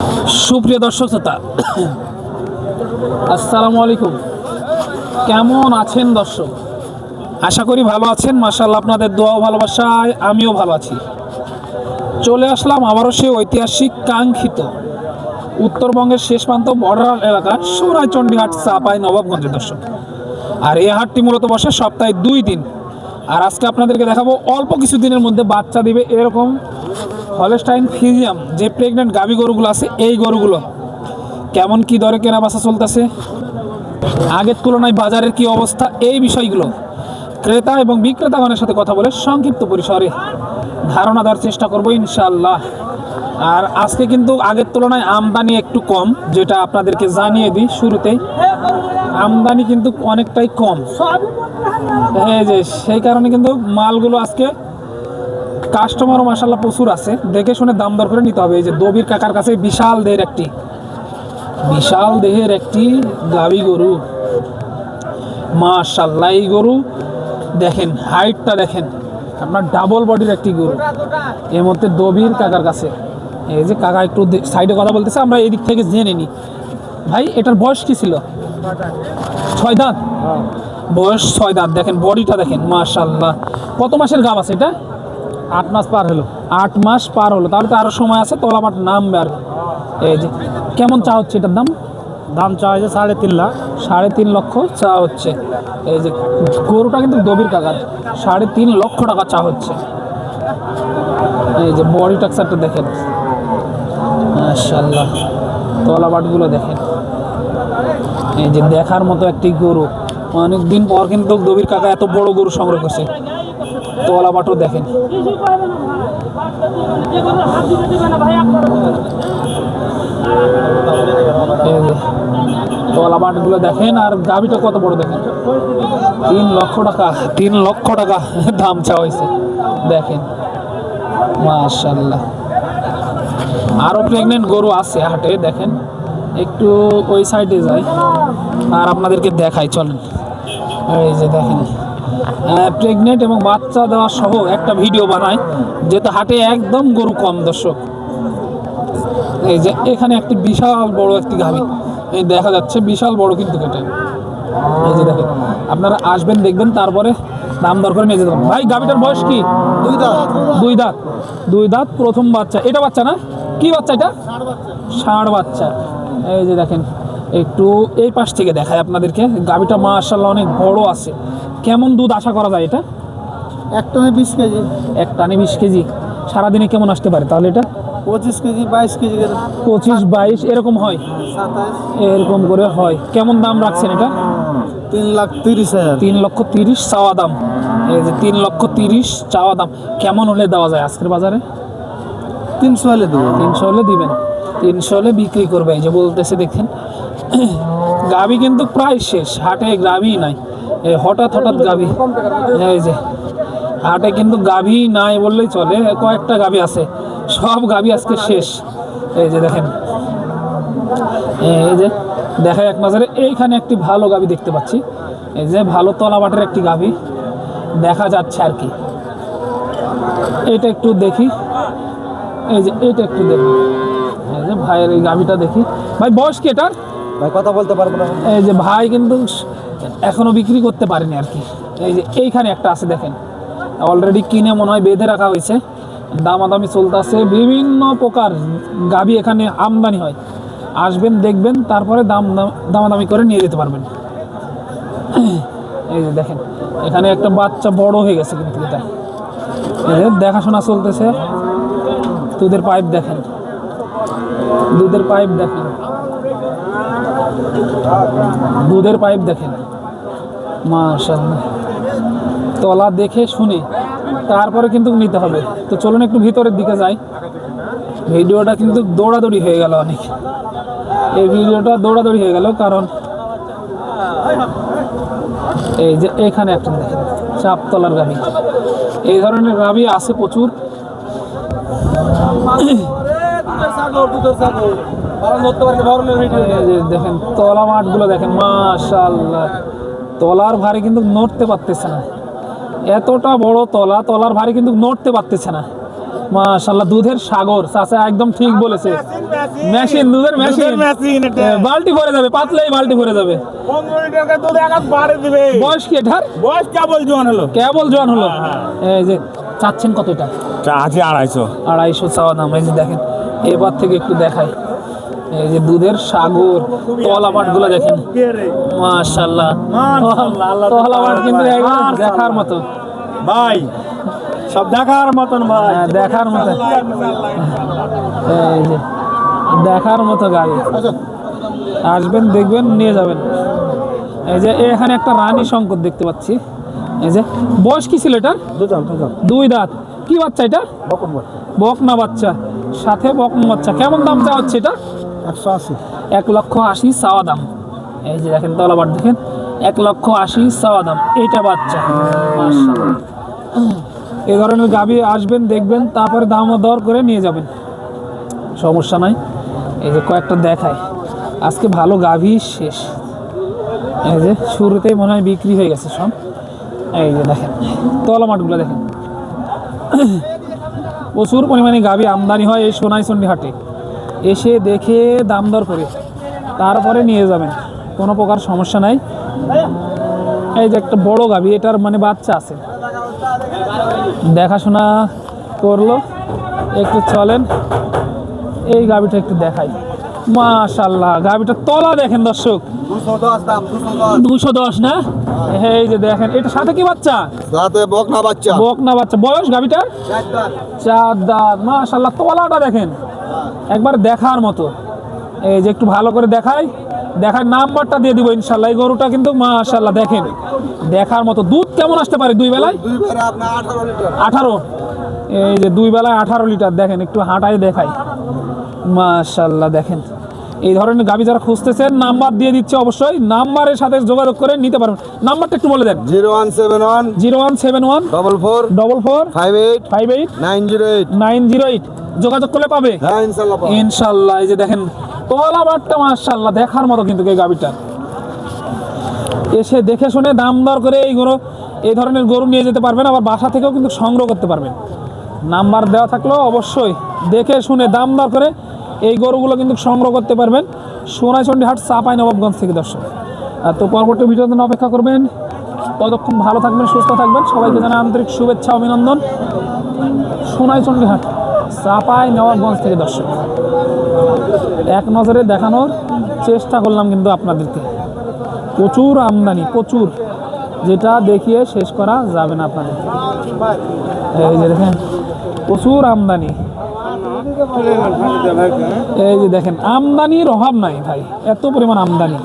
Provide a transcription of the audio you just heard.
সুপ্রিয় দর্শক শ্রোতা, আসসালামু আলাইকুম। কেমন আছেন দর্শক? আশা করি ভালো আছেন। মাশাআল্লাহ, আপনাদের দোয়া ও ভালোবাসায় আমিও ভালো আছি। চলে আসলাম আবারও সেই ঐতিহাসিক কাঙ্ক্ষিত উত্তরবঙ্গের শেষ প্রান্ত বর্ডার এলাকা সরাইচন্ডী হাট, চাঁপাইনবাবগঞ্জের দর্শক। আর এই হাটটি মূলত বসে সপ্তাহে 2 দিন। আর আজকে আপনাদেরকে দেখাবো অল্প কিছু দিনের মধ্যে বাচ্চা দিবে এরকম হলস্টাইন ফ্রিজিয়াম যে প্রেগনেন্ট গাভী গরুগুলো আছে, এই গরুগুলো কেমন কি দরে কেনা বেচা চলতেছে, আগের তুলনায় বাজারের কি অবস্থা, এই বিষয়গুলো ক্রেতা এবং বিক্রেতাগণের সাথে কথা বলে সংক্ষিপ্ত পরিসরে ধারণা দেওয়ার চেষ্টা করবো ইনশাআল্লাহ। আর আজকে কিন্তু আগের তুলনায় আমদানি একটু কম, যেটা আপনাদেরকে জানিয়ে দিই শুরুতেই। আমদানি কিন্তু অনেকটাই কম, এই যে সেই কারণে কিন্তু মালগুলো আজকে কাস্টমারও মাশাআল্লাহ প্রচুর আছে। দেখে শুনে দাম দর করে নিতে হবে। এই যে দবির কাকার কাছে বিশাল দেহের একটি গাভী গরু, মাশাআল্লাহ। এই গরু দেখেন, হাইটটা দেখেন, আপনার ডাবল বডির একটি গরু। এর মধ্যে দবির কাকার কাছে, এই যে কাকা একটু সাইডে কথা বলতেছে, আমরা এই দিক থেকে জেনে নিই। ভাই, এটার বয়স কি ছিল? 6 দাঁত বয়স, 6 দাঁত। দেখেন বডিটা দেখেন, মাশাআল্লাহ। কত মাসের গাভ আছে এটা? 8 মাস পার হলো। 8 মাস পার হলো, তাহলে তো আরো সময় আছে, তলাবাট নামবে। আর এই যে কেমন চা হচ্ছে এটার দাম? দাম চা হয়েছে 3.5 লাখ। 3.5 লক্ষ চা হচ্ছে। এই যে গরুটা কিন্তু দবির কাকার, 3.5 লক্ষ টাকা চা হচ্ছে। এই যে বডি টাক্সারটা দেখেন, মাশাআল্লাহ। তলাবাটগুলো দেখেন, এই যে দেখার মতো একটি গরু। অনেকদিন পর কিন্তু দবির কাকা এত বড় গরু সংগ্রহ করছে। তলাবাটও দেখেন, তলাবাটগুলো দেখেন। আর গাভিটা কত বড় দেখেন, 3 লক্ষ টাকা, 3 লক্ষ টাকা দাম চাওয়া হয়েছে। দেখেন মাশাআল্লাহ। আরো প্রেগনেন্ট গরু আছে হাটে, দেখেন। একটু ওই সাইডে যাই আর আপনাদেরকে দেখাই, চলেন। এই যে দেখেন, প্রেগনেন্ট এবং বাচ্চা দেওয়া সহ একটা ভিডিও বানায়, যেহেতু হাটে একদম গরু কম দর্শক। এই যে এখানে একটি বিশাল বড় একটি গাভী এই দেখা যাচ্ছে, বিশাল বড় কিন্তু এটা। এই যে দেখেন, আপনারা আসবেন, দেখবেন, তারপরে দাম দর করে নিয়ে যেতে পারেন। ভাই, গাভীটার বয়স কি? 2 দাঁত। 2 দাঁত। 2 দাঁত, প্রথম বাচ্চা। এটা বাচ্চা না? কি বাচ্চা এটা? ষাঁড় বাচ্চা। এই যে দেখেন, একটু এই পাশ থেকে দেখায় আপনাদেরকে। গাভীটা মাশাআল্লাহ অনেক বড় আছে। কেমন দুধ আশা করা যায় এটা? 1 টনে 20 কেজি। 1 টানে 20 কেজি। সারাদিনে কেমন আসতে পারে তাহলে এটা? 25 কেজি 22 কেজি। 25-22 এরকম হয়, 27। এরকম করে হয়। কেমন দাম রাখছেন এটা? 3,30,000। 3,30,000 চাওয়া দাম। এই যে 3,30,000 চাওয়া দাম। কেমন হলে দেওয়া যায় আজকের বাজারে? 300 হলে দেবো। 300 হলে দিবেন। 300 হলে বিক্রি করবে। এই যে বলতেছে, দেখেন গাভী কিন্তু প্রায় শেষ, হাটে গাভী নাই। এই হঠাৎ গাভী, এই যে হাটে কিন্তু গাভী নাই বললেই চলে। কয়েকটা গাভী আছে, সব গাভী আজকে শেষ। এই যে দেখেন, এই যে দেখায় এক নজরে। এইখানে একটি ভালো গাভী দেখতে পাচ্ছি, এই যে ভালো তলাবাটের একটি গাভী দেখা যাচ্ছে আর কি। এটা একটু দেখি, এই যে এটা একটু দেখি। এই যে ভাইয়ের এই গাভীটা দেখি। ভাই, বয়স কি এটার? ভাই কথা বলতে পারবো না। এই যে ভাই কিন্তু এখনো বিক্রি করতে পারেনি আর কি। এই যে এইখানে একটা আছে, দেখেন, অলরেডি কিনে মনে হয় বেঁধে রাখা হয়েছে, দামাদামি চলতেছে। বিভিন্ন প্রকার গাভী এখানে আমদানি হয়। আসবেন, দেখবেন, তারপরে দামাদামি করে নিয়ে যেতে পারবেন। এই যে দেখেন, এখানে একটা বাচ্চা বড় হয়ে গেছে কিন্তু এটা। এই যে দেখাশোনা চলতেছে। দুধের পাইপ দেখেন, দুধের পাইপ দেখেন, দুধের পাইপ দেখেন, মাশাআল্লাহ। তলা দেখে শুনে তারপরে কিন্তু নিতে হবে। তো চলুন একটু ভিতরের দিকে যাই। ভিডিওটা কিন্তু দৌড়াদৌড়ি হয়ে গেল অনেক। এই ভিডিওটা দৌড়াদৌড়ি হয়ে গেল, কারণ এই যে এখানে একটা দেখেন, চাপতলার গাভী। এই ধরনের গাভী আছে প্রচুর। দেখেন তলা মাঠগুলো দেখেন, মাশাআল্লাহ। তলার ভারে কিন্তু নড়তে পারতেছে না, এতটা বড় তলা, তলার ভারে কিন্তু নড়তে পারতেছে না। মাশাআল্লাহ দুধের সাগর, চাচা একদম ঠিক বলেছে। মেশিন, দুধের মেশিন। বালতি ভরে যাবে, পাতলেই বালতি ভরে যাবে। 15 লিটার দুধ এক বাড়ে দিবে। বয়স কি এটার? বয়স কেবল জোয়ান হলো। কেবল জোয়ান হলো। এই যে চাচ্ছেন কত এটা? আছে 250। 250 চাওয়া দাম। এই যে দেখেন, এবার থেকে একটু দেখাই। এই যে দুধের সাগর, তলা পাটগুলো দেখেন, মাশাআল্লাহ। তলা পাট কিন্তু একদম দেখার মতো ভাই, সব দেখার মতন ভাই। হ্যাঁ, দেখার মতো। এই যে দেখার মতো গাড়ি, আসবেন দেখবেন নিয়ে যাবেন। এই যে এখানে একটা রানী শঙ্কর দেখতে পাচ্ছি। এই যে বয়স কি ছিল এটা? দুই দাঁত। কি বাচ্চা এটা? বকনা বাচ্চা, সাথে বকনা বাচ্চা। কেমন দাম চাওয়া হচ্ছে এটা? 180। 1,80,000 চাওয়া দাম। এই যে দেখেন তলাবার দেখেন, 1,80,000 চাওয়া দাম। এইটা বাচ্চা, মাশাআল্লাহ। এই ধরনের গাভী আসবেন দেখবেন, তারপরে দাম দর করে নিয়ে যাবেন, সমস্যা নাই। এই যে কয়েকটা দেখায়, আজকে ভালো গাভী শেষ। এই যে শুরুতেই মনে হয় বিক্রি হয়ে গেছে সব। এই যে দেখেন তলা মাঠগুলো দেখেন, প্রচুর পরিমাণে গাভী আমদানি হয় এই সোনাইচন্ডী হাটে। এসে দেখে দাম দর করে তারপরে নিয়ে যাবেন, কোনো প্রকার সমস্যা নাই। এই যে একটা বড় গাভী, এটার মানে বাচ্চা আছে, দেখাশোনা করলো। একটু চলেন, এই গাভীটা একটু দেখাই। মাশাআল্লাহ, গাভীটা তলা দেখেন দর্শক, 210 দাম, 210। 210 না? এই যে দেখেন, এটা সাথে কি বাচ্চা? সাথে বকনা বাচ্চা। বকনা বাচ্চা। বয়স গাভীটার? 4 দাঁত। 4 দাঁত। মাশাআল্লাহ, তলাটা দেখেন একবার দেখার মতো। এই যে একটু ভালো করে দেখাই, নাম্বারটা দিয়ে দিব ইনশাআল্লাহ। এই গরুটা কিন্তু মাশাআল্লাহ দেখেন দেখার মতো। দুধ কেমন আসতে পারে দুই বেলায়? দুই বেলা আপনার 18 লিটার। 18। এই যে দুই বেলায় 18 লিটার। দেখেন একটু হাঁটাই দেখাই, মাশাআল্লাহ দেখেন। এই ধরনের গাভী যারা খুঁজতেছেন, নাম্বার দিয়ে দিচ্ছে, অবশ্যই নাম্বারের সাথে যোগাযোগ করে নিতে পারবেন। নাম্বারটা একটু বলে দেন। 0171 0171 44 44 58 58 908। 908 যোগাযোগ করলে পাবে হ্যাঁ ইনশাআল্লাহ পাবো। ইনশাআল্লাহ। এই যে দেখেন তলা বাটটা মাশাআল্লাহ দেখার মতো কিন্তু এই গাভীটা। এসে দেখে শুনে দাম দর করে এই ধরনের গরু নিয়ে যেতে পারবেন, আবার বাসা থেকেও কিন্তু সংগ্রহ করতে পারবেন। নাম্বার দেওয়া থাকলেও অবশ্যই দেখে শুনে দাম দর করে এই গরুগুলো কিন্তু সংগ্রহ করতে পারবেন সোনাইচন্ডী হাট, চাঁপাইনবাবগঞ্জ থেকে দর্শক। আর তো পরবর্তী ভিডিওর জন্য অপেক্ষা করবেন। ততক্ষণ ভালো থাকবেন, সুস্থ থাকবেন। সবাইকে জানাই আন্তরিক শুভেচ্ছা, অভিনন্দন। সোনাইচন্ডী হাট, চাঁপাইনবাবগঞ্জ থেকে দর্শক। এক নজরে দেখানোর চেষ্টা করলাম কিন্তু আপনাদেরকে। প্রচুর আমদানি, প্রচুর, যেটা দেখিয়ে শেষ করা যাবে না আপনাদেরকে। এই যে দেখেন প্রচুর আমদানি। এই যে দেখেন আমদানির অভাব নাই ভাই, এত পরিমাণ আমদানি।